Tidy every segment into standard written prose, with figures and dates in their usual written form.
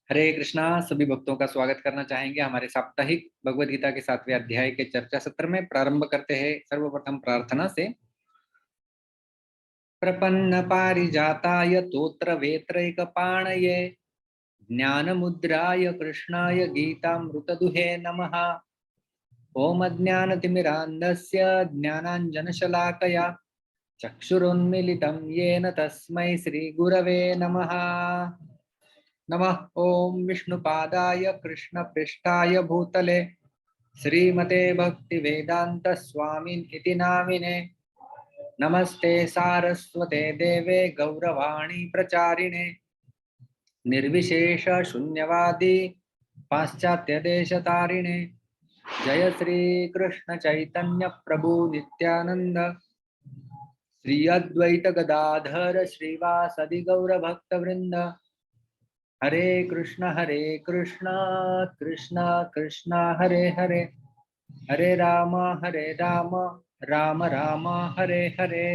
हरे कृष्णा। सभी भक्तों का स्वागत करना चाहेंगे हमारे साप्ताहिक भगवद गीता के 7वें अध्याय के चर्चा सत्र में। प्रारंभ करते हैं सर्वप्रथम प्रार्थना से। प्रपन्न पारिजाताय तोत्र वेत्रैकपाणये ज्ञान मुद्राय कृष्णाय गीतामृतदुहे नमः। ओम अज्ञानतिमिरान्धस्य ज्ञानाञ्जनशलाकया चक्षुरुन्मीलितं येन तस्मै श्रीगुरवे नमः। नमः ओम विष्णुपादाय कृष्णपृष्ठाय भूतले श्रीमते भक्तिवेदांत स्वामिन् इति नामिने। नमस्ते सारस्वते देवे गौरवाणी प्रचारिणे निर्विशेष शून्यवादी पाश्चात्य देशतारिणे। जय श्री कृष्ण चैतन्य प्रभु नित्यानंद श्री अद्वैत गदाधर श्रीवासदि गौर भक्त वृंद। हरे कृष्ण कृष्ण कृष्ण हरे हरे, हरे राम राम राम हरे हरे।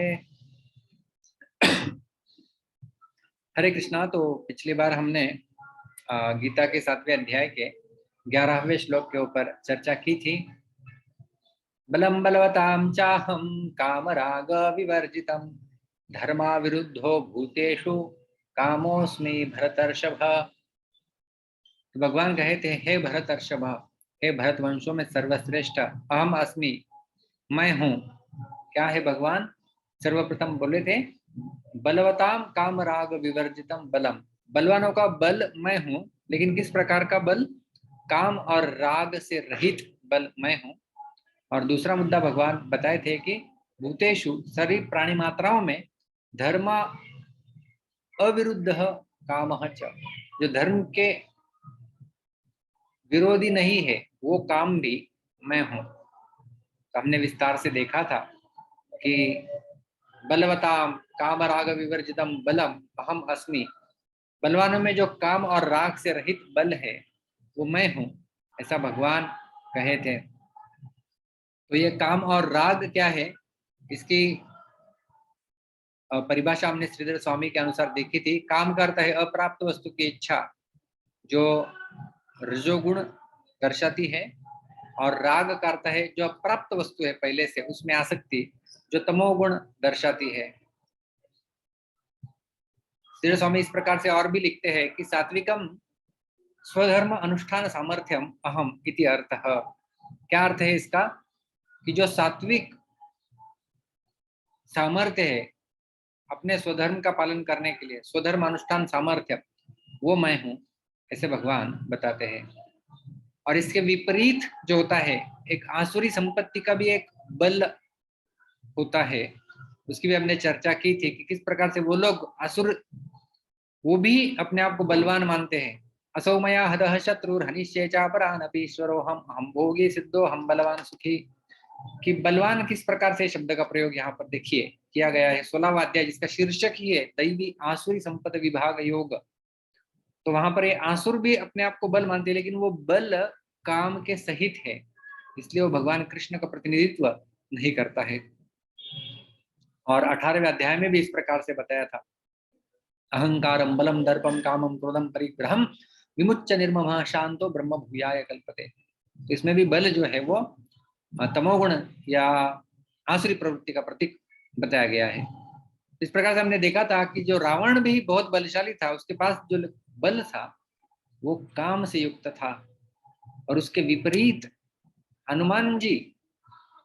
हरे कृष्णा। तो पिछली बार हमने गीता के 7वें अध्याय के 11वें श्लोक के ऊपर चर्चा की थी। बलम बलवताम चाहम कामराग विवर्जितम धर्मा विरुद्धो भूतेषु कामोस्मि भरतर्षभ। तो भगवान कहे थे, हे भरतर्षभ, हे भरत वंशों में सर्वश्रेष्ठ अहम अस्मि, मैं हूं। क्या है भगवान? सर्वप्रथम बोले थे, बलवताम काम राग विवर्जितम बलम। बलवानों का बल मैं हूं, लेकिन किस प्रकार का बल? काम और राग से रहित बल मैं हूं। और दूसरा मुद्दा भगवान बताए थे कि भूतेषु सभी प्राणी मात्राओं में धर्म अविरुद्ध काम च, जो धर्म के विरोधी नहीं है वो काम भी मैं हूं। तो हमने विस्तार से देखा था कि बलवताम काम राग विवर्जितम बलम अहम अस्मि, बलवानों में जो काम और राग से रहित बल है वो मैं हूं, ऐसा भगवान कहे थे। तो ये काम और राग क्या है, इसकी परिभाषा हमने श्रीधर स्वामी के अनुसार देखी थी। काम करता है अप्राप्त वस्तु की इच्छा, जो रजोगुण दर्शाती है, और राग करता है जो अप्राप्त वस्तु है पहले से उसमें आसक्ति, जो तमोगुण दर्शाती है। श्री स्वामी इस प्रकार से और भी लिखते हैं कि सात्विकम स्वधर्म अनुष्ठान सामर्थ्यम अहम इति अर्थः। क्या अर्थ है इसका? कि जो सात्विक सामर्थ्य है अपने स्वधर्म का पालन करने के लिए, स्वधर्म अनुष्ठान सामर्थ्य, वो मैं हूं, ऐसे भगवान बताते हैं। और इसके विपरीत जो होता है, एक आसुरी संपत्ति का भी एक बल होता है, उसकी भी हमने चर्चा की थी कि किस प्रकार से वो लोग असुर, वो भी अपने आप को बलवान मानते हैं। असौमया हदः शत्रुर हनिष्ये चापरानपि ईश्वरो हम भोगी सिद्धो हम बलवान सुखी। कि बलवान किस प्रकार से शब्द का प्रयोग यहाँ पर देखिए किया गया है। 16वां अध्याय जिसका शीर्षक ही है दैवी आसुरी संपद विभाग योग। तो वहां पर ये आसुर भी अपने आप को बल मानते हैं, लेकिन वो बल काम के सहित है, इसलिए वो भगवान कृष्ण का प्रतिनिधित्व नहीं करता है। और 18वें अध्याय में भी इस प्रकार से बताया था, अहंकारम बलम दर्पम कामम क्रोधम परिग्रहम विमुच्य निर्ममः शांतो ब्रह्म भूयाय कल्पते। तो इसमें भी बल जो है वो तमोगुण या आसुरी प्रवृत्ति का प्रतीक बताया गया है। इस प्रकार से हमने देखा था कि जो रावण भी बहुत बलशाली था, उसके पास जो बल था वो काम से युक्त था, और उसके विपरीत हनुमान जी,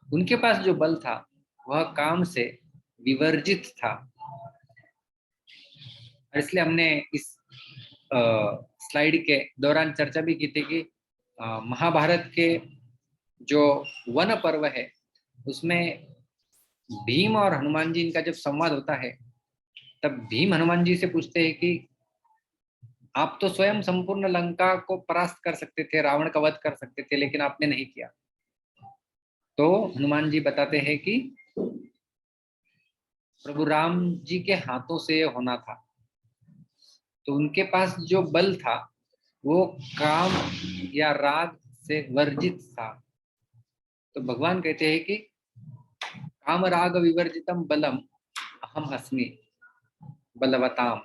उनके पास जो बल था वह काम से विवर्जित था। इसलिए हमने इस स्लाइड के दौरान चर्चा भी की थी कि महाभारत के जो वन पर्व है उसमें भीम और हनुमान जी इनका जब संवाद होता है, तब भीम हनुमान जी से पूछते हैं कि आप तो स्वयं संपूर्ण लंका को परास्त कर सकते थे, रावण का वध कर सकते थे, लेकिन आपने नहीं किया। तो हनुमान जी बताते हैं कि प्रभु राम जी के हाथों से होना था। तो उनके पास जो बल था वो काम या राग से वर्जित था। तो भगवान कहते हैं कि काम राग विवर्जितम बलम अहम अस्मि बलवताम।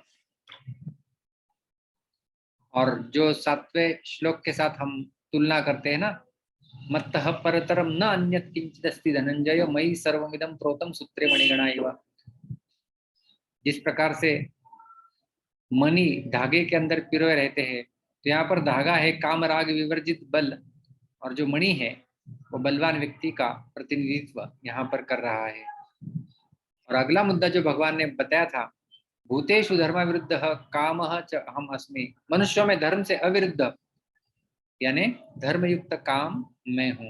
और जो 7वें श्लोक के साथ हम तुलना करते हैं ना, मत्तः परतरम न अन्यत् किंचिदस्ति धनंजय मयि सर्वमिदं प्रोतम सूत्रे मणिगणा इव। जिस प्रकार से मणि धागे के अंदर पिरोए रहते हैं, तो यहाँ पर धागा है काम राग विवर्जित बल, और जो मणि है वो बलवान व्यक्ति का प्रतिनिधित्व यहाँ पर कर रहा है। और अगला मुद्दा जो भगवान ने बताया था, भूतेषु धर्म विरुद्ध कामः च अहम अस्मि, मनुष्यों में धर्म से अविरुद्ध यानी धर्मयुक्त काम मैं हूं।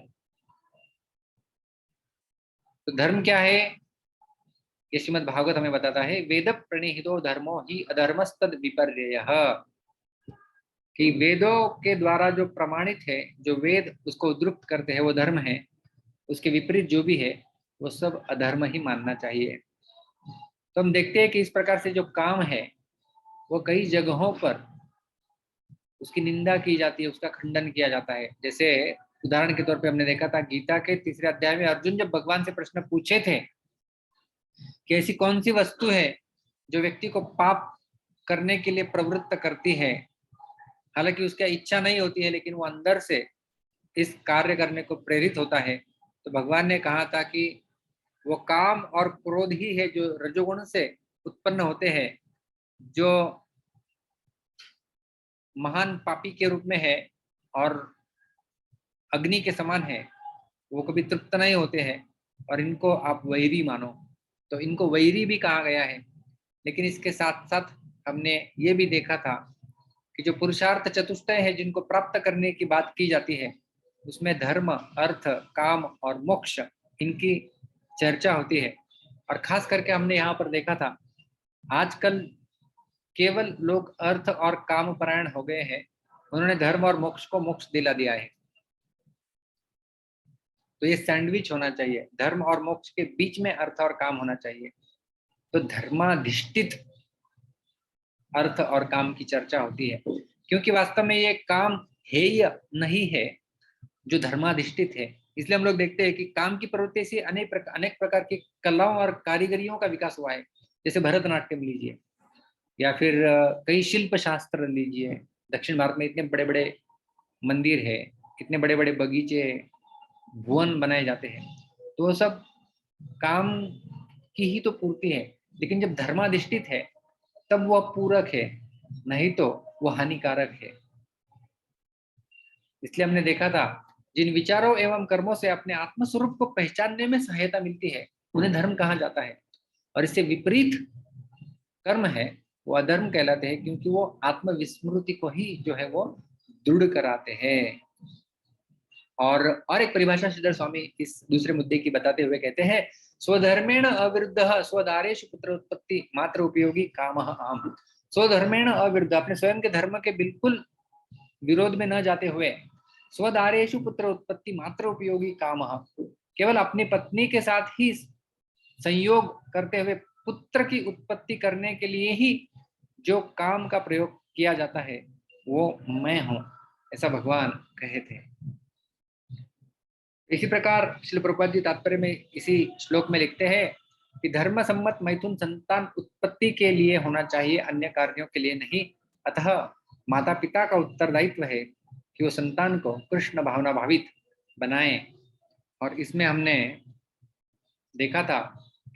तो धर्म क्या है, ये श्रीमद् भागवत हमें बताता है, वेद प्रणिहितो धर्मो ही अधर्मस्तद विपर्ययः, कि वेदों के द्वारा जो प्रमाणित है, जो वेद उसको उद्धृत करते हैं वो धर्म है, उसके विपरीत जो भी है वो सब अधर्म ही मानना चाहिए। तो हम देखते हैं कि इस प्रकार से जो काम है वो कई जगहों पर उसकी निंदा की जाती है, उसका खंडन किया जाता है। जैसे उदाहरण के तौर पे हमने देखा था गीता के 3रे अध्याय में अर्जुन जब भगवान से प्रश्न पूछे थे कि ऐसी कौन सी वस्तु है जो व्यक्ति को पाप करने के लिए प्रवृत्त करती है, हालांकि उसका इच्छा नहीं होती है लेकिन वो अंदर से इस कार्य करने को प्रेरित होता है, तो भगवान ने कहा था कि वो काम और क्रोध ही है जो रजोगुण से उत्पन्न होते हैं, जो महान पापी के रूप में है और अग्नि के समान है, वो कभी तृप्त नहीं होते हैं, और इनको आप वैरी मानो। तो इनको वैरी भी कहा गया है। लेकिन इसके साथ साथ हमने ये भी देखा था कि जो पुरुषार्थ चतुष्टय है जिनको प्राप्त करने की बात की जाती है, उसमें धर्म, अर्थ, काम और मोक्ष इनकी चर्चा होती है। और खास करके हमने यहाँ पर देखा था आजकल केवल लोग अर्थ और काम परायण हो गए हैं, उन्होंने धर्म और मोक्ष को मोक्ष दिला दिया है। तो ये सैंडविच होना चाहिए, धर्म और मोक्ष के बीच में अर्थ और काम होना चाहिए। तो धर्माधिष्ठित अर्थ और काम की चर्चा होती है, क्योंकि वास्तव में ये काम हेय नहीं है जो धर्माधिष्ठित है। इसलिए हम लोग देखते हैं कि काम की प्रवृत्ति से अनेक प्रकार की कलाओं और कारीगरियों का विकास हुआ है। जैसे भरतनाट्यम लीजिए, या फिर कई शिल्प शास्त्र लीजिए। दक्षिण भारत में इतने बड़े बड़े मंदिर है, इतने बड़े बड़े बगीचे, भुवन बनाए जाते हैं, तो वो सब काम की ही तो पूर्ति है। लेकिन जब धर्माधिष्ठित है तब वह पूरक है, नहीं तो वह हानिकारक है। इसलिए हमने देखा था जिन विचारों एवं कर्मों से अपने आत्मस्वरूप को पहचानने में सहायता मिलती है उन्हें धर्म कहा जाता है, और इससे विपरीत कर्म है वो अधर्म कहलाते हैं, क्योंकि वो आत्मविस्मृति को ही जो है वो दृढ़ कराते हैं। और एक परिभाषा श्रीधर स्वामी इस दूसरे मुद्दे की बताते हुए कहते हैं, स्वधर्मेण अविरुद्ध स्वदारेश पुत्र उत्पत्ति मात्र उपयोगी काम आम। स्वधर्मेण अविरुद्ध, अपने स्वयं के धर्म के बिल्कुल विरोध में न जाते हुए, स्वदारेशु पुत्र उत्पत्ति मात्र उपयोगी काम, केवल अपनी पत्नी के साथ ही संयोग करते हुए पुत्र की उत्पत्ति करने के लिए ही जो काम का प्रयोग किया जाता है वो मैं हूं, ऐसा भगवान कहे थे। इसी प्रकार श्रील प्रभुपाद जी तात्पर्य में इसी श्लोक में लिखते हैं कि धर्म सम्मत मैथुन संतान उत्पत्ति के लिए होना चाहिए, अन्य कार्यों के लिए नहीं। अतः माता पिता का उत्तरदायित्व है कि वो संतान को कृष्ण भावना भावित बनाएं। और इसमें हमने देखा था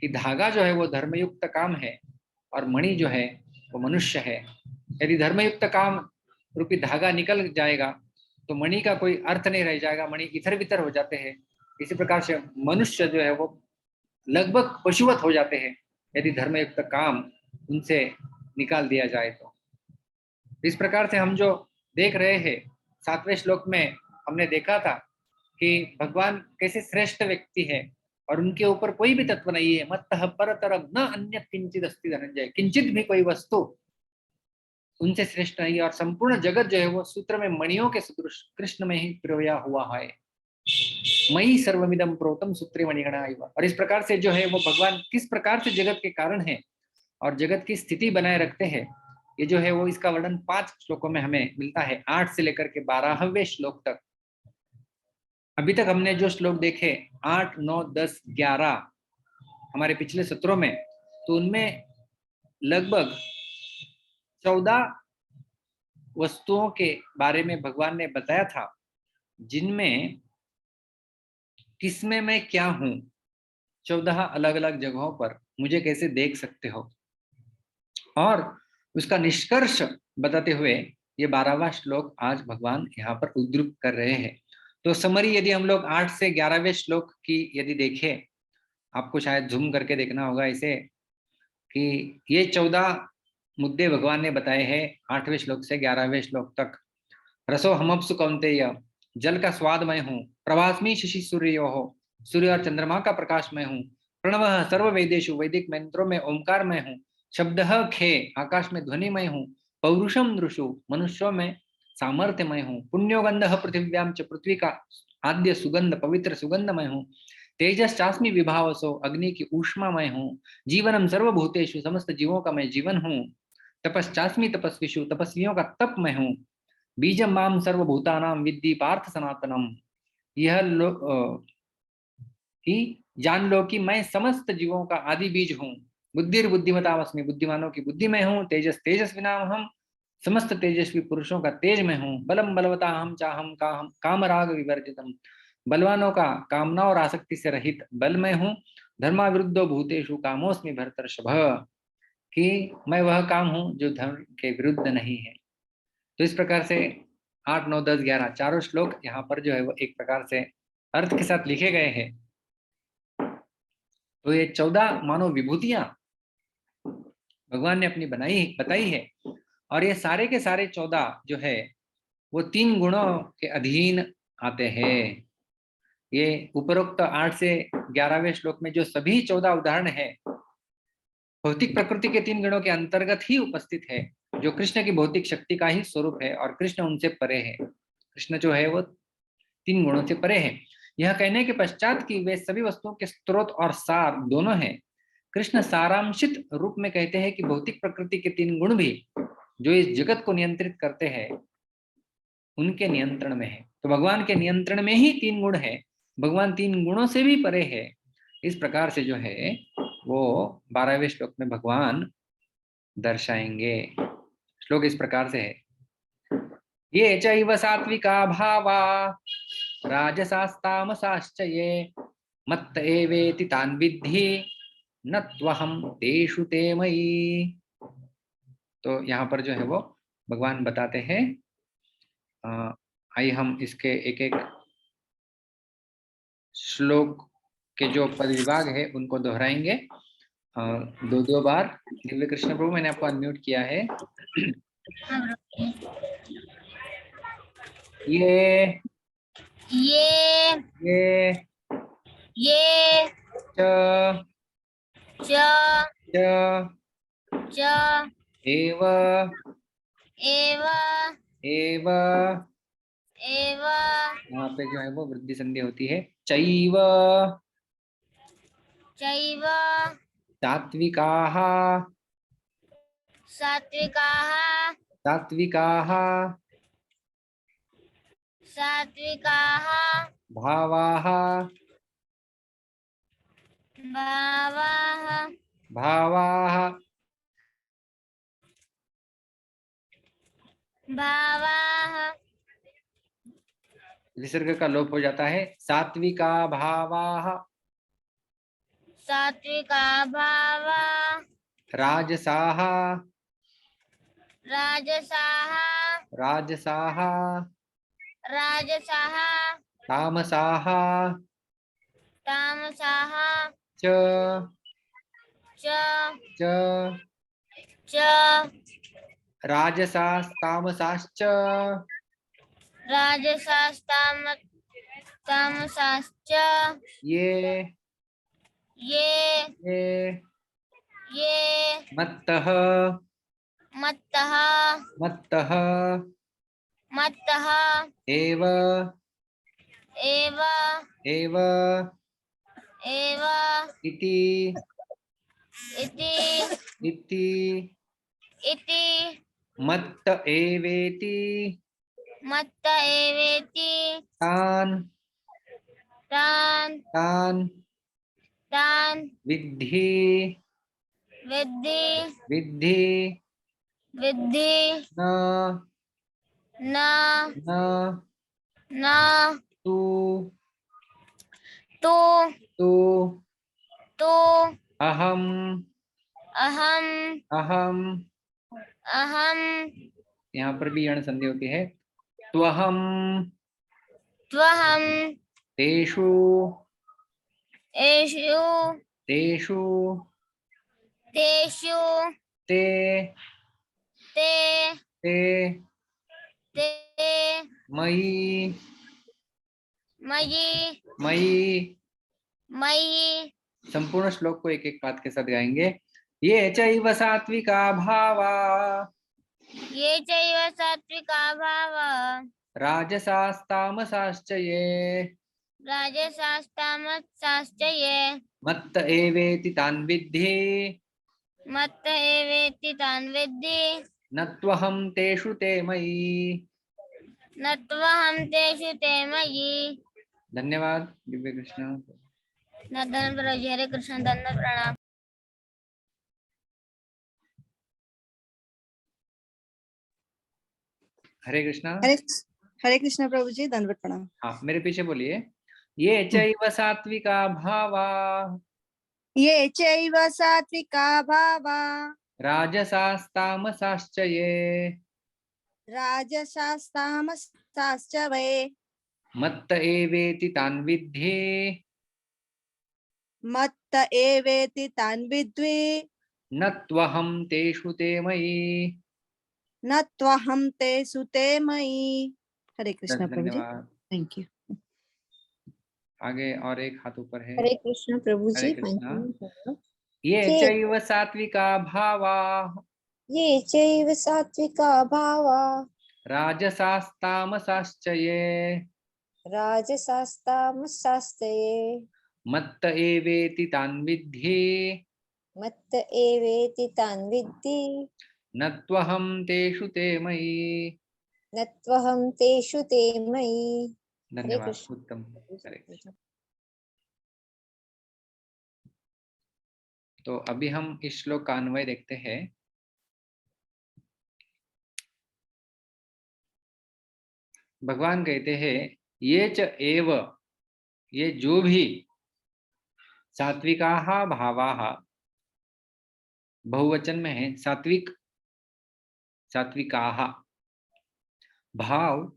कि धागा जो है वो धर्मयुक्त काम है और मणि जो है वो मनुष्य है। यदि धर्मयुक्त काम रूपी धागा निकल जाएगा तो मणि का कोई अर्थ नहीं रह जाएगा, मणि इधर बितर हो जाते हैं। इसी प्रकार से मनुष्य जो है वो लगभग पशुवत हो जाते हैं यदि धर्मयुक्त काम उनसे निकाल दिया जाए तो। इस प्रकार से हम जो देख रहे हैं 7वें श्लोक में हमने देखा था कि भगवान कैसे श्रेष्ठ व्यक्ति है और उनके ऊपर कोई भी तत्व नहीं है। मत्तः परतरम न अन्यत् किंचित् अस्ति धनंजय, किंचित भी कोई वस्तु उनसे श्रेष्ठ नहीं है। और संपूर्ण जगत जो है वो सूत्र में मणियों के सदृश कृष्ण में ही पिरोया हुआ है। मयि सर्वमिदं प्रोतम सूत्रे मणिगणा इव। और इस प्रकार से जो है वो भगवान किस प्रकार से जगत के कारण है और जगत की स्थिति बनाए रखते हैं, ये जो है वो इसका वर्णन 5 श्लोकों में हमें मिलता है, 8 से लेकर के 12वें श्लोक तक। अभी तक हमने जो श्लोक देखे 8, 9, 10, 11 हमारे पिछले सत्रों में, तो उनमें लगभग 14 वस्तुओं के बारे में भगवान ने बताया था, जिनमें किसमें मैं क्या हूं, 14 अलग अलग जगहों पर मुझे कैसे देख सकते हो, और उसका निष्कर्ष बताते हुए ये 12वां श्लोक आज भगवान यहाँ पर उद्धृत कर रहे हैं। तो समरी यदि हम लोग 8 से 11वें श्लोक की यदि देखें, आपको शायद जूम करके देखना होगा इसे, कि ये 14 मुद्दे भगवान ने बताए हैं 8वें श्लोक से 11वें श्लोक तक। रसो हमअप्सु कौन्तेय, जल का स्वाद मैं हूँ, प्रभास्मि शशि सूर्यो हो, सूर्य और चंद्रमा का प्रकाश मैं हूँ, प्रणव सर्व वेदेशु, वैदिक मंत्रों में ओंकार मैं हूँ, शब्द खे, आकाश में ध्वनि मैं हूँ, पौरुषम दृशु, मनुष्यों में सामर्थ्य मैं हूँ, पुण्योगंध पृथिव्याम च, पृथ्वी का आद्य सुगंध पवित्र सुगंध मैं हूँ, तेजस चास्मि विभावसो, अग्नि की ऊष्मा मैं हूँ, जीवनम सर्वभूतेषु, समस्त जीवों का मैं जीवन हूँ, तपश्चास्मि तपस्विषु, तपस्वियों का तप मैं हूँ, बीजम माम सर्वभूतानां विद्धि पार्थ सनातनम, यह कि जान लो कि मैं समस्त जीवों का आदि बीज हूँ, बुद्धिर बुद्धिमतामस्मि, बुद्धिमानों की बुद्धि मैं हूँ, तेजस तेजस्विनाम हम, समस्त तेजस्वी पुरुषों का तेज मैं हूँ, बलम बलवता हम चाहम का हम, कामराग विवर्जितम, बलवानों का कामना और आसक्ति से रहित बल मैं हूँ, धर्माविरुद्धो भूतेषु कामोस्मि भरतर्षभ, कि मैं वह काम हूँ जो धर्म के विरुद्ध नहीं है। तो इस प्रकार से 8, 9, 10, 11 चारों श्लोक यहाँ पर जो है वो एक प्रकार से अर्थ के साथ लिखे गए हैं। तो ये 14 मानव विभूतियां भगवान ने अपनी बताई है, और ये सारे के सारे 14 जो है वो 3 गुणों के अधीन आते हैं। ये उपरोक्त 8 से 11वें श्लोक में जो सभी 14 उदाहरण है, भौतिक प्रकृति के 3 गुणों के अंतर्गत ही उपस्थित है, जो कृष्ण की भौतिक शक्ति का ही स्वरूप है, और कृष्ण उनसे परे है। कृष्ण जो है वो 3 गुणों से परे है। यह कहने के पश्चात कि वे सभी वस्तुओं के स्रोत और सार दोनों हैं, कृष्ण सारांशित रूप में कहते हैं कि भौतिक प्रकृति के 3 गुण भी जो इस जगत को नियंत्रित करते हैं उनके नियंत्रण में है। तो भगवान के नियंत्रण में ही 3 गुण है, भगवान 3 गुणों से भी परे है। इस प्रकार से जो है वो 12वें श्लोक में भगवान दर्शाएंगे। श्लोक इस प्रकार से है, ये चैव सात्विका भावा राजसास्तामसाश्च ये मत्त एवेति तान् विद्धि न त्वहं तेषु ते मयि। तो यहाँ पर जो है वो भगवान बताते हैं, आइए हम इसके एक एक श्लोक के जो पद विभाग है उनको दोहराएंगे 2-2 बार। दिव्य कृष्ण प्रभु, मैंने आपको अनम्यूट किया है। ये च एव यहाँ पे जो है वो वृद्धि संधि होती है, चैव सात्विकाः भावाः विसर्ग का लोप हो जाता है, सात्विका भावाः, राजसाः तामसाः च राजसास्तामसाश्च ये मत्तः एव इति मत्त एवेति तान् विद्धि न न न न तु तु तु तु अहम अहम अहम, अहम यहाँ पर भी यण संधि होती है। त्वहम त्वहम तेषु एषु तेषु तेषु ते ते ते ते मयि मयि मयि। मयि। संपूर्ण श्लोक को एक एक पाद के साथ गाएंगे। ये चैव सात्विका भावा ये चैव सात्विका भावा राजसास्तामसाश्च ये राजसास्तामसाश्च ये मत्त एवेति तान् विद्धि मत्त एवेति तान् विद्धि न त्वहं तेषु ते मयि। न त्वहं तेषु ते मयि। धन्यवाद दिव्य कृष्ण। हरे कृष्ण धन्यवाद प्रणाम। हरे कृष्णा। हरे कृष्ण प्रभु जी, दंडवत प्रणाम। हाँ, मेरे पीछे बोलिए। ये चैव सात्विका भावा ये चैव सात्विका भावा राजसास्तामसाश्च ये राजसास्तामसाश्च वै मत्त एवेति तान् विद्धि मत्त एवेति तान् विद्वि न त्वहं तेषु ते मयि। न त्वहं तेषु ते मयि। हरे कृष्ण प्रभु जी, धन्यवाद। Thank you. आगे और एक हाथ ऊपर है। हरे कृष्ण प्रभु हरे जी। कृष्णा। ये चैव सात्विका भावा ये चैव सात्विका भावा राजसास्तामसाश्च ये राजसास्तामसाश्च ये मत्त एवेति तान् विद्धि मत्त एवेति तान् विद्धि न त्वहं तेषु ते मयि। न त्वहं तेषु ते मयि। हरे धन्यवाद, कृष्ण। उत्तम। हरे कृष्ण। तो अभी हम इस श्लोक का अन्वय देखते हैं। भगवान कहते हैं ये च एव, ये जो भी सात्विकाः भावाः, बहुवचन में है सात्विक, सात्विकाः, भाव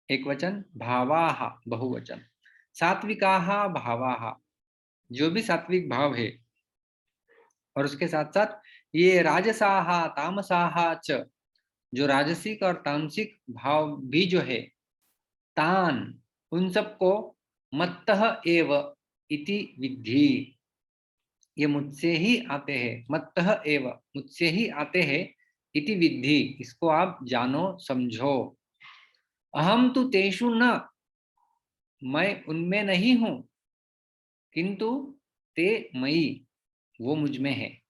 एक वचन, भावाः बहुवचन, सात्विकाः भावाः, जो भी सात्विक भाव है। और उसके साथ साथ ये राजसाः तामसाः च, जो राजसिक और तामसिक भाव भी जो है, तान उन सबको मत्तः एव इति विद्धि, ये मुझसे ही आते हैं, मत्तः एव मुझसे ही आते हैं, इति विद्धि इसको आप जानो समझो। अहम तु तेषु न, मैं उनमें नहीं हूं, किंतु ते मयि, वो मुझ में है।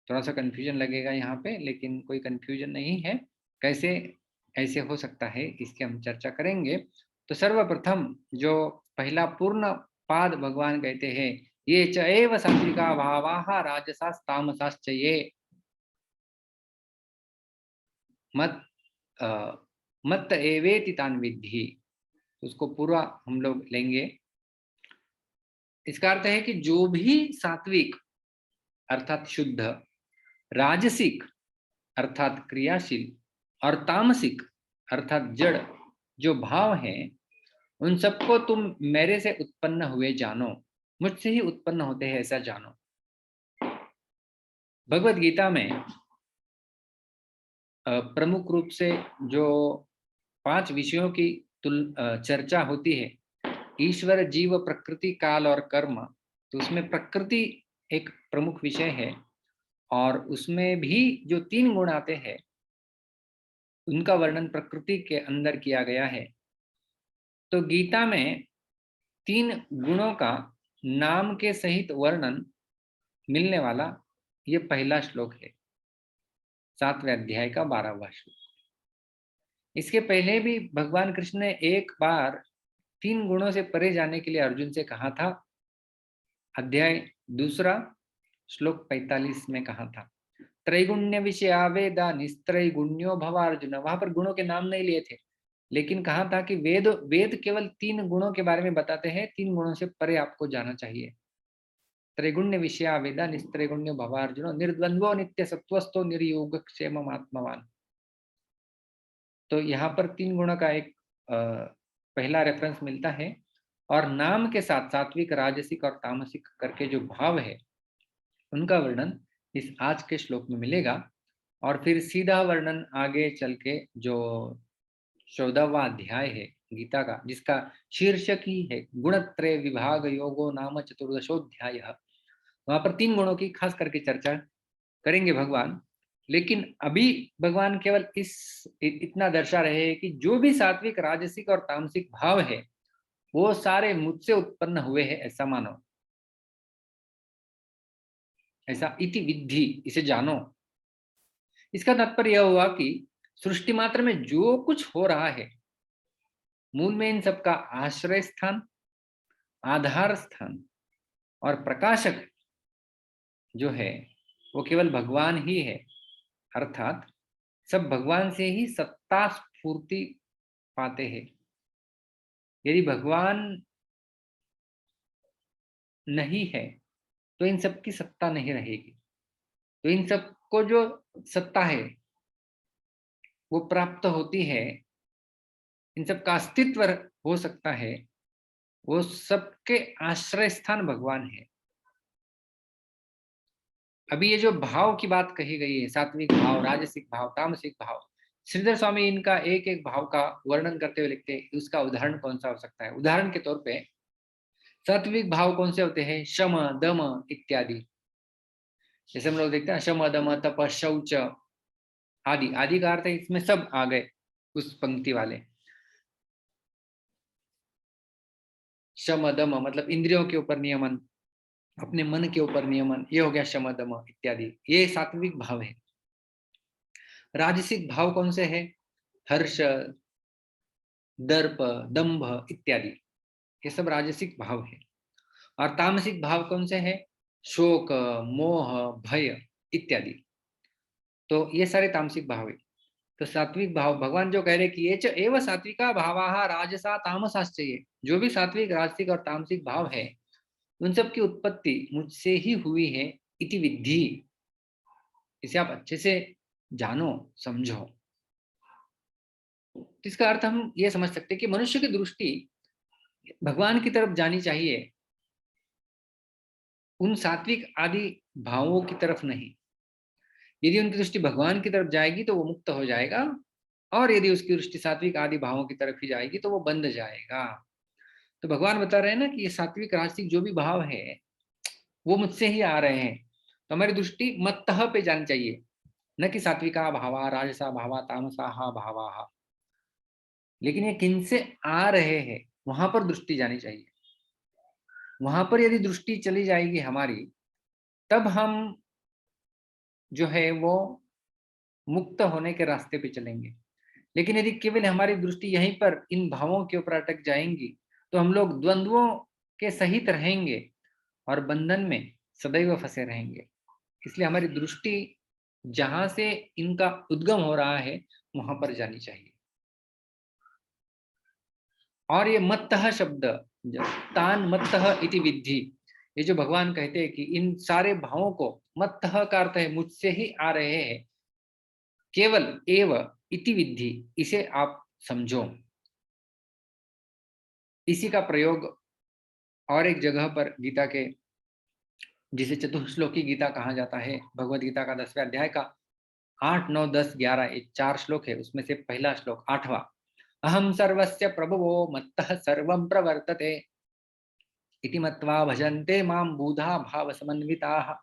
थोड़ा सा कंफ्यूजन लगेगा यहाँ पे, लेकिन कोई कंफ्यूजन नहीं है। कैसे ऐसे हो सकता है इसकी हम चर्चा करेंगे। तो सर्वप्रथम जो पहला पूर्ण पाद भगवान कहते हैं, ये च एव सात्विका भावाः राजसास्तामसाश्च ये मत्त एवेति तान् विद्धि, उसको पूरा हम लोग लेंगे। इसका अर्थ है कि जो भी सात्विक अर्थात शुद्ध, राजसिक अर्थात क्रियाशील और तामसिक अर्थात जड़ जो भाव हैं, उन सबको तुम मेरे से उत्पन्न हुए जानो, मुझसे ही उत्पन्न होते हैं ऐसा जानो। भगवत गीता में प्रमुख रूप से जो 5 विषयों की चर्चा होती है, ईश्वर, जीव, प्रकृति, काल और कर्म, तो उसमें प्रकृति एक प्रमुख विषय है। और उसमें भी जो 3 गुण आते हैं, उनका वर्णन प्रकृति के अंदर किया गया है। तो गीता में 3 गुणों का नाम के सहित वर्णन मिलने वाला ये पहला श्लोक है, 7वें अध्याय का 12वां श्लोक। इसके पहले भी भगवान कृष्ण ने एक बार 3 गुणों से परे जाने के लिए अर्जुन से कहा था, अध्याय 2 श्लोक 45 में कहा था, त्रैगुण्य विषया वेदा निस्त्रैगुण्यो भवार्जुन, वहां पर गुणों के नाम नहीं लिए थे, लेकिन कहा था कि वेद केवल 3 गुणों के बारे में बताते हैं, 3 गुणों से परे आपको जाना चाहिए। त्रैगुण्य विषया वेदा निस्त्रैगुण्यो भवार्जुन निर्द्वंद्वो नित्य सत्वस्थो निर्योगक्षेम आत्मवान। तो यहाँ पर 3 गुणों का एक पहला रेफरेंस मिलता है, और नाम के साथ सात्विक, राजसिक और तामसिक करके जो भाव है उनका वर्णन इस आज के श्लोक में मिलेगा। और फिर सीधा वर्णन आगे चल के जो 14वां अध्याय है गीता का, जिसका शीर्षक ही है गुणत्रय विभाग योगो नाम चतुर्दशोध्याय, वहां पर 3 गुणों की खास करके चर्चा करेंगे भगवान। लेकिन अभी भगवान केवल इतना दर्शा रहे हैं कि जो भी सात्विक, राजसिक और तामसिक भाव है वो सारे मुझसे उत्पन्न हुए हैं, ऐसा मानो, ऐसा इति विद्धि, इसे जानो। इसका तात्पर्य यह हुआ कि सृष्टि मात्र में जो कुछ हो रहा है, मूल में इन सबका आश्रय स्थान, आधार स्थान और प्रकाशक जो है वो केवल भगवान ही है। अर्थात सब भगवान से ही सत्ता स्फूर्ति पाते हैं। यदि भगवान नहीं है तो इन सब की सत्ता नहीं रहेगी। तो इन सब को जो सत्ता है वो प्राप्त होती है, इन सब का अस्तित्व हो सकता है, वो सबके आश्रय स्थान भगवान है। अभी ये जो भाव की बात कही गई है, सात्विक भाव, राजसिक भाव, तामसिक भाव, श्रीधर स्वामी इनका एक एक भाव का वर्णन करते हुए लिखते हैं उसका उदाहरण कौन सा हो सकता है। उदाहरण के तौर पे सात्विक भाव कौन से होते हैं? शम, दम इत्यादि। जैसे हम लोग देखते हैं शम, दम, तप, शौच आदि। आदि का अर्थ है इसमें सब आ गए उस पंक्ति वाले। शम दम मतलब इंद्रियों के ऊपर नियमन, अपने मन के ऊपर नियमन, ये हो गया शम दम इत्यादि, ये सात्विक भाव है। राजसिक भाव कौन से है? हर्ष, दर्प, दंभ इत्यादि, ये सब राजसिक भाव है। और तामसिक भाव कौन से है? शोक, मोह, भय इत्यादि। तो ये सारे तामसिक भाव है। तो सात्विक भाव भगवान जो कह रहे कि ये च एव सात्विका भावाः राजसा तामसाश्च, ये जो भी सात्विक, राजसिक और तामसिक भाव है उन सब की उत्पत्ति मुझसे ही हुई है, इति विद्धि, इसे आप अच्छे से जानो, समझो। इसका अर्थ हम ये समझ सकते हैं कि मनुष्य की दृष्टि भगवान की तरफ जानी चाहिए, उन सात्विक आदि भावों की तरफ नहीं। यदि उनकी दृष्टि भगवान की तरफ जाएगी तो वो मुक्त हो जाएगा, और यदि उसकी दृष्टि सात्विक आदि भावों की तरफ ही जाएगी तो वो बंध जाएगा। तो भगवान बता रहे हैं ना कि ये सात्विक, राजसिक जो भी भाव है वो मुझसे ही आ रहे हैं। तो हमारी दृष्टि मत्तः पे जानी चाहिए, न कि सात्विका भावा, राजसा भावा, तामसा भावा। लेकिन ये किनसे आ रहे हैं वहां पर दृष्टि जानी चाहिए। वहां पर यदि दृष्टि चली जाएगी हमारी, तब हम जो है वो मुक्त होने के रास्ते पे चलेंगे। लेकिन यदि केवल हमारी दृष्टि यहीं पर इन भावों के ऊपर अटक जाएंगी तो हम लोग द्वंद्वों के सहित रहेंगे और बंधन में सदैव फंसे रहेंगे। इसलिए हमारी दृष्टि जहां से इनका उद्गम हो रहा है वहां पर जानी चाहिए। और ये मत्तः शब्द, तान मत्तः इति विद्धि, ये जो भगवान कहते हैं कि इन सारे भावों को, मत्तः का अर्थ है मुझसे ही आ रहे हैं, केवल एव इति विद्धि, इसे आप समझो। इसी का प्रयोग और एक जगह पर गीता के, जिसे चतुश्लोकी गीता कहा जाता है, भगवद गीता का 10वें अध्याय का 8, 9, 10, 11 ये 4 श्लोक है। उसमें से पहला श्लोक 8वां, अहम सर्वस्य प्रभवो मत्तः सर्वं प्रवर्तते इति मत्वा भजन्ते मां बुधा भाव समन्विताः।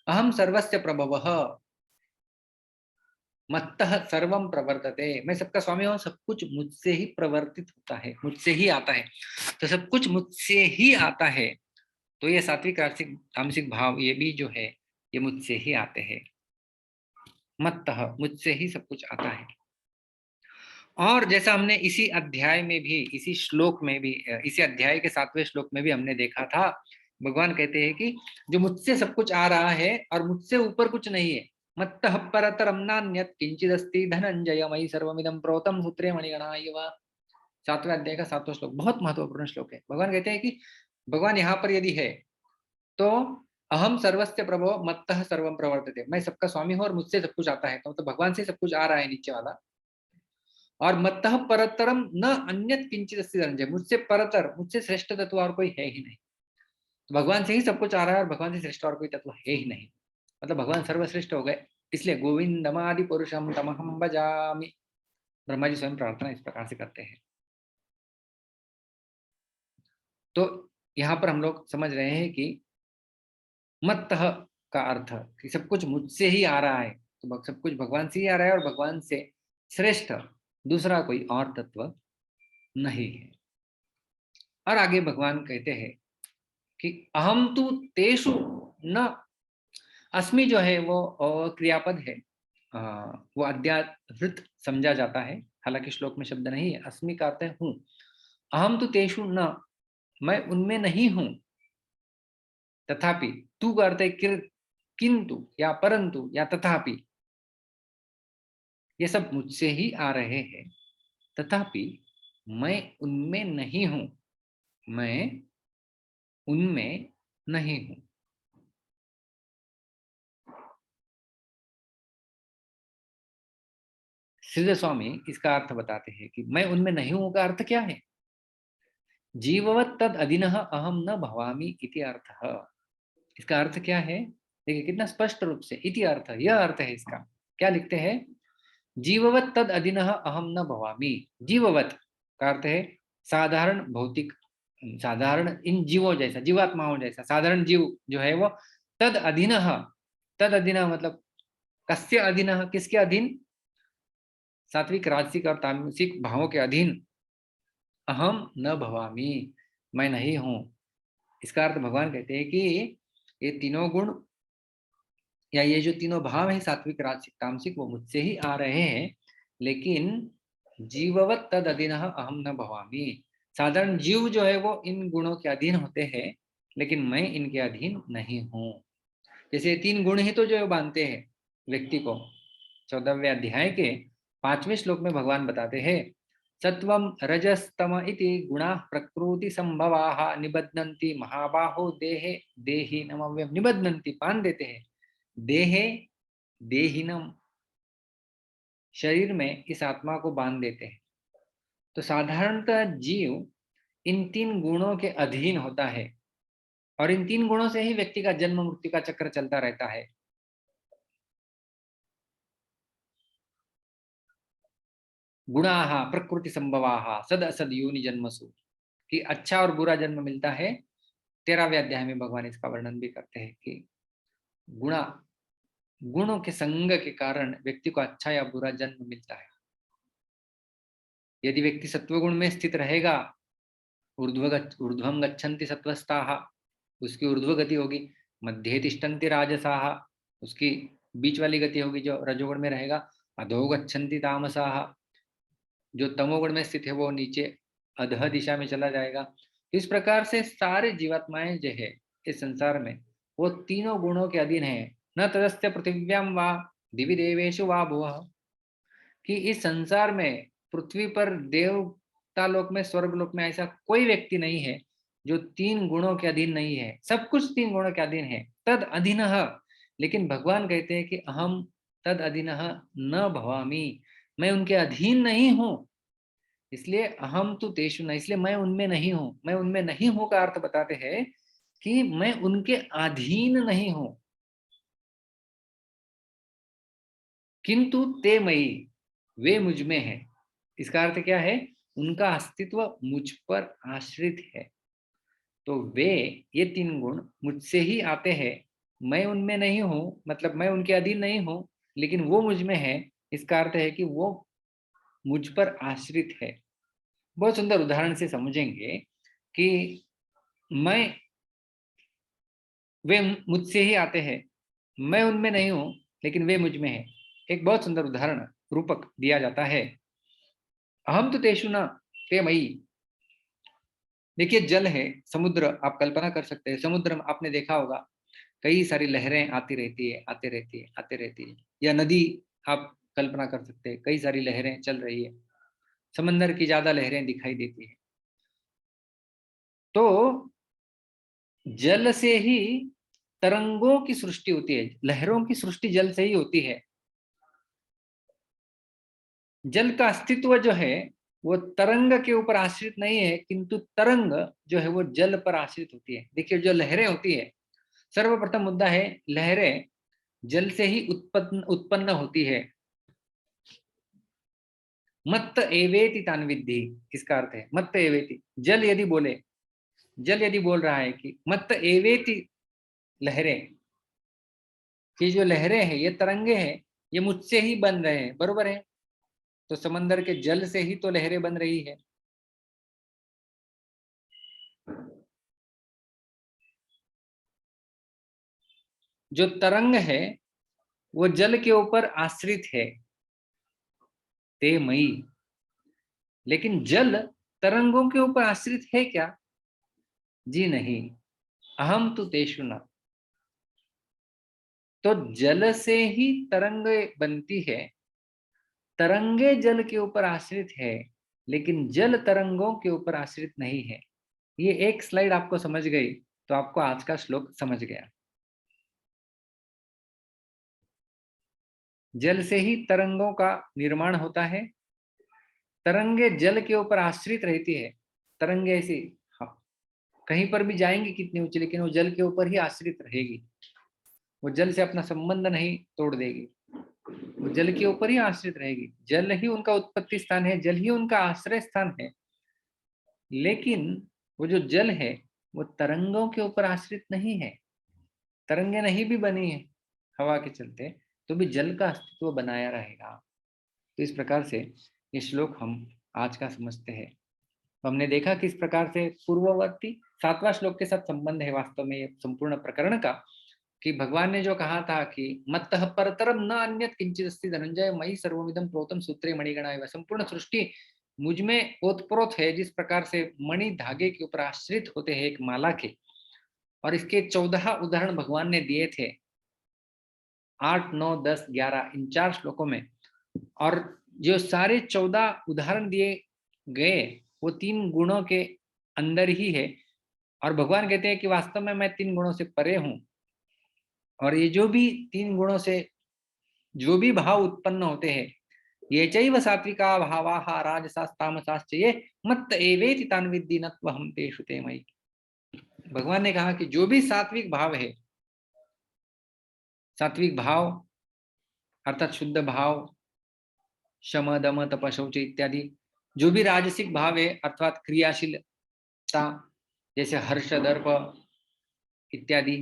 अहम सर्वस्य प्रभवः मत्तः सर्वं प्रवर्तते, मैं सबका स्वामी हूं, सब कुछ मुझसे ही प्रवर्तित होता है, मुझसे ही आता है। तो सब कुछ मुझसे ही आता है, तो ये सात्विक, राजसिक, तामसिक भाव ये भी जो है ये मुझसे ही आते हैं। मत्तः, मुझसे ही सब कुछ आता है। और जैसा हमने इसी अध्याय में भी, इसी श्लोक में भी, इसी अध्याय के 7वें श्लोक में भी हमने देखा था, भगवान कहते हैं कि जो मुझसे सब कुछ आ रहा है और मुझसे ऊपर कुछ नहीं है, मत्तः परतरं नान्यत् किंचिदस्ति धनंजय मयि सर्वमिदं प्रोतं सूत्रे मणिगणा इव। 7वें अध्याय का 7वां श्लोक बहुत महत्वपूर्ण श्लोक है। भगवान कहते हैं कि भगवान यहाँ पर यदि है तो अहम सर्वस्य प्रभो मत्तः सर्वं प्रवर्तते, मैं सबका स्वामी हूँ और मुझसे सब कुछ आता है, तो भगवान से सब कुछ आ रहा है नीचे वाला। और मत्तः परतरम न अन्यत किंचित अस्ति धनंजय, मुझसे परतर, मुझसे श्रेष्ठ तत्व और कोई है ही नहीं। तो भगवान से ही सब कुछ आ रहा है और भगवान से श्रेष्ठ और कोई तत्व है ही नहीं, मतलब भगवान सर्वश्रेष्ठ हो गए। इसलिए गोविंदमादि पुरुषम तमहम भजामि, ब्रह्मा जी स्वयं प्रार्थना इस प्रकार से करते हैं। तो यहाँ पर हम लोग समझ रहे हैं कि मत्तः का अर्थ कि सब कुछ मुझसे ही आ रहा है, तो सब कुछ भगवान से ही आ रहा है और भगवान से श्रेष्ठ दूसरा कोई और तत्व नहीं है। और आगे भगवान कहते हैं कि अहम तु तेषु न, अस्मि जो है वो क्रियापद है, वो अद्यावृत समझा जाता है, हालांकि श्लोक में शब्द नहीं है। अस्मि का अर्थ है हूं, अहम तु तेषु न, मैं उनमें नहीं हूं, तथापि, तू का अर्थ है किंतु या परंतु या तथापि, ये सब मुझसे ही आ रहे हैं, तथापि मैं उनमें नहीं हूं, मैं उनमें नहीं हूं। श्रीधर स्वामी इसका अर्थ बताते हैं कि मैं उनमें नहीं हूं का अर्थ क्या है। जीववत् तद अधीनः अहम न भवामि इति अर्थः। इसका अर्थ क्या है, देखिए कितना स्पष्ट रूप से इति अर्थ, यह अर्थ है इसका। क्या लिखते हैं, जीववत् तद अधीनः अहम न भवामि। जीववत् का अर्थ है साधारण भौतिक, साधारण इन जीवों जैसा, जीवात्माओं जैसा साधारण जीव जो है वो, तद अधीनः, तद अधीनः मतलब कस्य अधीनः, किसके अधीन, सात्विक राजसिक और तामसिक भावों के अधीन, अहम न भवामि, मैं नहीं हूं। इसका अर्थ भगवान कहते हैं कि ये तीनों गुण या ये जो तीनों भाव है, सात्विक राजसिक तामसिक, वो मुझसे ही आ रहे हैं, लेकिन जीववत् तद अधीनः अहम न भवामि, साधारण जीव जो है वो इन गुणों के अधीन होते हैं, लेकिन मैं इनके अधीन नहीं हूं। जैसे 3 गुण ही तो जो बांधते हैं व्यक्ति को। 14वें अध्याय के 5वें श्लोक में भगवान बताते हैं, सत्वम रजस्तम इति गुणाः प्रकृति संभवाः निबध्नन्ति महाबाहो देहे देहिनमव्ययम्। निबध्नन्ति बांध देते हैं, देहे देहिनम शरीर में इस आत्मा को बांध देते हैं। तो साधारणतः जीव इन 3 गुणों के अधीन होता है और इन 3 गुणों से ही व्यक्ति का जन्म मृत्यु का चक्र चलता रहता है। गुणाः प्रकृति संभवाः सद असद योनि जन्मसु, कि अच्छा और बुरा जन्म मिलता है। 13वें अध्याय में भगवान इसका वर्णन भी करते हैं कि गुणों के संग के कारण व्यक्ति को अच्छा या बुरा जन्म मिलता है। यदि व्यक्ति सत्वगुण में स्थित रहेगा, ऊर्ध्वं गच्छन्ति सत्वस्ताः, उसकी ऊर्ध्व गति होगी। मध्ये तिष्ठन्ति राजसाः, उसकी बीच वाली गति होगी जो रजोगुण में रहेगा। अधो गच्छन्ति तामसाः, जो तमोगुण में स्थित है वो नीचे अधः दिशा में चला जाएगा। इस प्रकार से सारे जीवात्माएं जो है इस संसार में, वो तीनों गुणों के अधीन है। न तदस्य पृथिव्याम वा दिवि देवेषु वा भुवः, कि इस संसार में पृथ्वी पर देवता लोक में स्वर्ग लोक में ऐसा कोई व्यक्ति नहीं है जो 3 गुणों के अधीन नहीं है। सब कुछ 3 गुणों के अधीन है। तद अधीनः, लेकिन भगवान कहते हैं कि अहम तद अधीनः न भवामि, मैं उनके अधीन नहीं हूं। इसलिए अहम तु तेषु न, इसलिए मैं उनमें नहीं हूं। मैं उनमें नहीं हूं का अर्थ बताते हैं कि मैं उनके अधीन नहीं हूं। किंतु ते मयि, वे मुझ में है। इसका अर्थ क्या है, उनका अस्तित्व मुझ पर आश्रित है। तो वे ये 3 गुण मुझसे ही आते हैं, मैं उनमें नहीं हूं, मतलब मैं उनके अधीन नहीं हूं, लेकिन वो मुझ में है। इसका अर्थ है कि वो मुझ पर आश्रित है। बहुत सुंदर उदाहरण से समझेंगे कि वे मुझसे ही आते हैं, मैं उनमें नहीं हूं, लेकिन वे मुझ में है। एक बहुत सुंदर उदाहरण रूपक दिया जाता है, अहम तो तेषु न ते मयि। देखिए जल है, समुद्र, आप कल्पना कर सकते हैं। समुद्र में आपने देखा होगा कई सारी लहरें आती रहती है, आती रहती है, आती रहती है। या नदी आप कल्पना कर सकते हैं, कई सारी लहरें चल रही है, समंदर की ज्यादा लहरें दिखाई देती है। तो जल से ही तरंगों की सृष्टि होती है, लहरों की सृष्टि जल से ही होती है। जल का अस्तित्व जो है वो तरंग के ऊपर आश्रित नहीं है, किंतु तरंग जो है वो जल पर आश्रित होती है। देखिए जो लहरें होती है, सर्वप्रथम मुद्दा है लहरें जल से ही उत्पन्न उत्पन्न होती है। मत्त एवेति तान्विद्धि, इसका अर्थ है मत्त एवेति, जल यदि बोले, जल यदि बोल रहा है कि मत्त एवेति लहरें, कि जो लहरें हैं ये तरंगे हैं, ये मुझसे ही बन रहे हैं, बरोबर है। तो समंदर के जल से ही तो लहरें बन रही है। जो तरंग है वो जल के ऊपर आश्रित है, ते मई। लेकिन जल तरंगों के ऊपर आश्रित है क्या? जी नहीं, अहम तु तेषु न। तो जल से ही तरंगे बनती है, तरंगे जल के ऊपर आश्रित है, लेकिन जल तरंगों के ऊपर आश्रित नहीं है। ये एक स्लाइड आपको समझ गई तो आपको आज का श्लोक समझ गया। जल से ही तरंगों का निर्माण होता है, तरंगे जल के ऊपर आश्रित रहती है। तरंगे ऐसी, हाँ, कहीं पर भी जाएंगी कितनी ऊंची, लेकिन वो जल के ऊपर ही आश्रित रहेगी, वो जल से अपना संबंध नहीं तोड़ देगी, वो जल के ऊपर ही आश्रित रहेगी। जल ही उनका उत्पत्ति स्थान है, जल ही उनका आश्रय स्थान है। लेकिन वो जो जल है वो तरंगों के ऊपर आश्रित नहीं है। तरंगे नहीं भी बनी है हवा के चलते, तो भी जल का अस्तित्व बनाया रहेगा। तो इस प्रकार से ये श्लोक हम आज का समझते हैं। तो हमने देखा किस प्रकार से पूर्ववर्ती 7वां श्लोक के साथ संबंध है वास्तव में ये संपूर्ण प्रकरण का, कि भगवान ने जो कहा था कि मत्तः परतरम न अन्यत् किंचित् अस्ति धनंजय मयि सर्वमिदं प्रोतं सूत्रे मणिगणा इव। संपूर्ण सृष्टि मुझ में ओतप्रोत है, जिस प्रकार से मणि धागे के ऊपर आश्रित होते हैं एक माला के। और इसके 14 उदाहरण भगवान ने दिए थे, 8, 9, 10, 11 इन 4 श्लोकों में। और जो सारे 14 उदाहरण दिए गए वो 3 गुणों के अंदर ही है। और भगवान कहते हैं कि वास्तव में मैं 3 गुणों से परे हूं। और ये जो भी 3 गुणों से जो भी भाव उत्पन्न होते हैं, ये चैव सात्विका भावाः राजसास्तामसाश्च ये मत्त एवेति तान् विद्धि न त्वहं तेषु ते मयि। भगवान ने कहा कि जो भी सात्विक भाव है, सात्विक भाव अर्थात शुद्ध भाव, शम दम तप शौच इत्यादि, जो भी राजसिक भाव है अर्थात क्रियाशीलता जैसे हर्ष दर्प इत्यादि,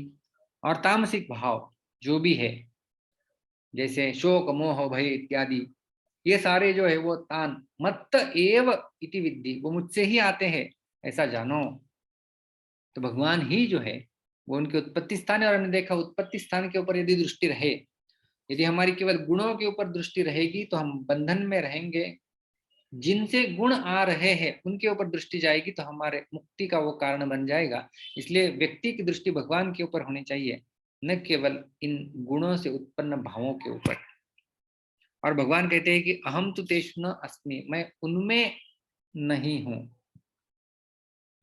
और तामसिक भाव जो भी है जैसे शोक मोह भय इत्यादि, ये सारे जो है वो तान मत्त एव इति विद्धि, वो मुझसे ही आते हैं ऐसा जानो। तो भगवान ही जो है वो उनके उत्पत्ति स्थान है। और हमने देखा उत्पत्ति स्थान के ऊपर यदि दृष्टि रहे, यदि हमारी केवल गुणों के ऊपर दृष्टि रहेगी तो हम बंधन में रहेंगे। जिनसे गुण आ रहे हैं उनके ऊपर दृष्टि जाएगी तो हमारे मुक्ति का वो कारण बन जाएगा। इसलिए व्यक्ति की दृष्टि भगवान के ऊपर होनी चाहिए, न केवल इन गुणों से उत्पन्न भावों के ऊपर। और भगवान कहते हैं कि अहम तु तेषु न अस्मि, मैं उनमें नहीं हूं।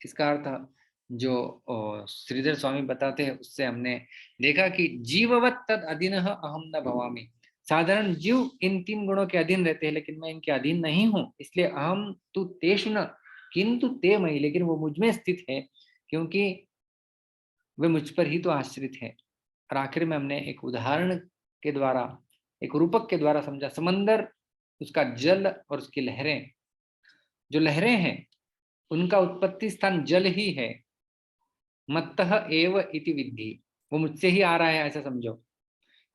इसका अर्थ जो श्रीधर स्वामी बताते हैं उससे हमने देखा कि जीववत् तद अधीनः अहम न भवामि। साधारण जीव इन 3 गुणों के अधीन रहते हैं, लेकिन मैं इनके अधीन नहीं हूं। इसलिए अहम तु तेषु न किंतु ते मयि, लेकिन वो मुझ में स्थित है क्योंकि वे मुझ पर ही तो आश्रित है। और आखिर में हमने एक उदाहरण के द्वारा, एक रूपक के द्वारा समझा, समंदर, उसका जल और उसकी लहरें। जो लहरें हैं उनका उत्पत्ति स्थान जल ही है। मत्तः एव इति विद्धि, वो मुझसे ही आ रहा है ऐसा समझो।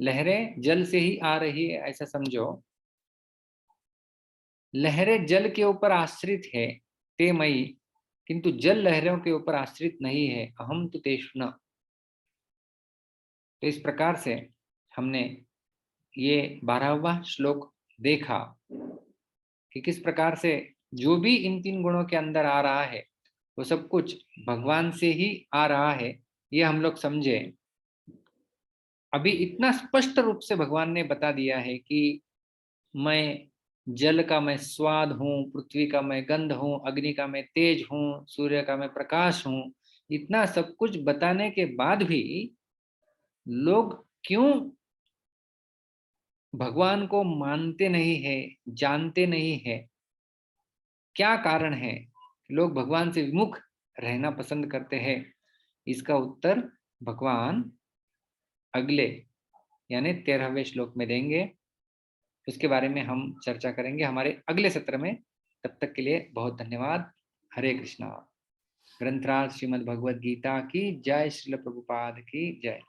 लहरें जल से ही आ रही है ऐसा समझो। लहरें जल के ऊपर आश्रित है, ते मयि, किंतु जल लहरों के ऊपर आश्रित नहीं है, अहम तु तेषु न। तो इस प्रकार से हमने ये 12वां श्लोक देखा कि किस प्रकार से जो भी इन 3 गुणों के अंदर आ रहा है वो सब कुछ भगवान से ही आ रहा है, ये हम लोग समझे। अभी इतना स्पष्ट रूप से भगवान ने बता दिया है कि मैं जल का मैं स्वाद हूँ, पृथ्वी का मैं गंध हूँ, अग्नि का मैं तेज हूँ, सूर्य का मैं प्रकाश हूँ। इतना सब कुछ बताने के बाद भी लोग क्यों भगवान को मानते नहीं है, जानते नहीं है? क्या कारण है लोग भगवान से विमुख रहना पसंद करते हैं? इसका उत्तर भगवान अगले यानी 13वें श्लोक में देंगे। उसके बारे में हम चर्चा करेंगे हमारे अगले सत्र में। तब तक के लिए बहुत धन्यवाद। हरे कृष्णा। ग्रंथराज श्रीमद् भगवद गीता की जय। श्रील प्रभुपाद की जय।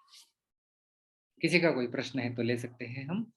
किसी का कोई प्रश्न है तो ले सकते हैं हम।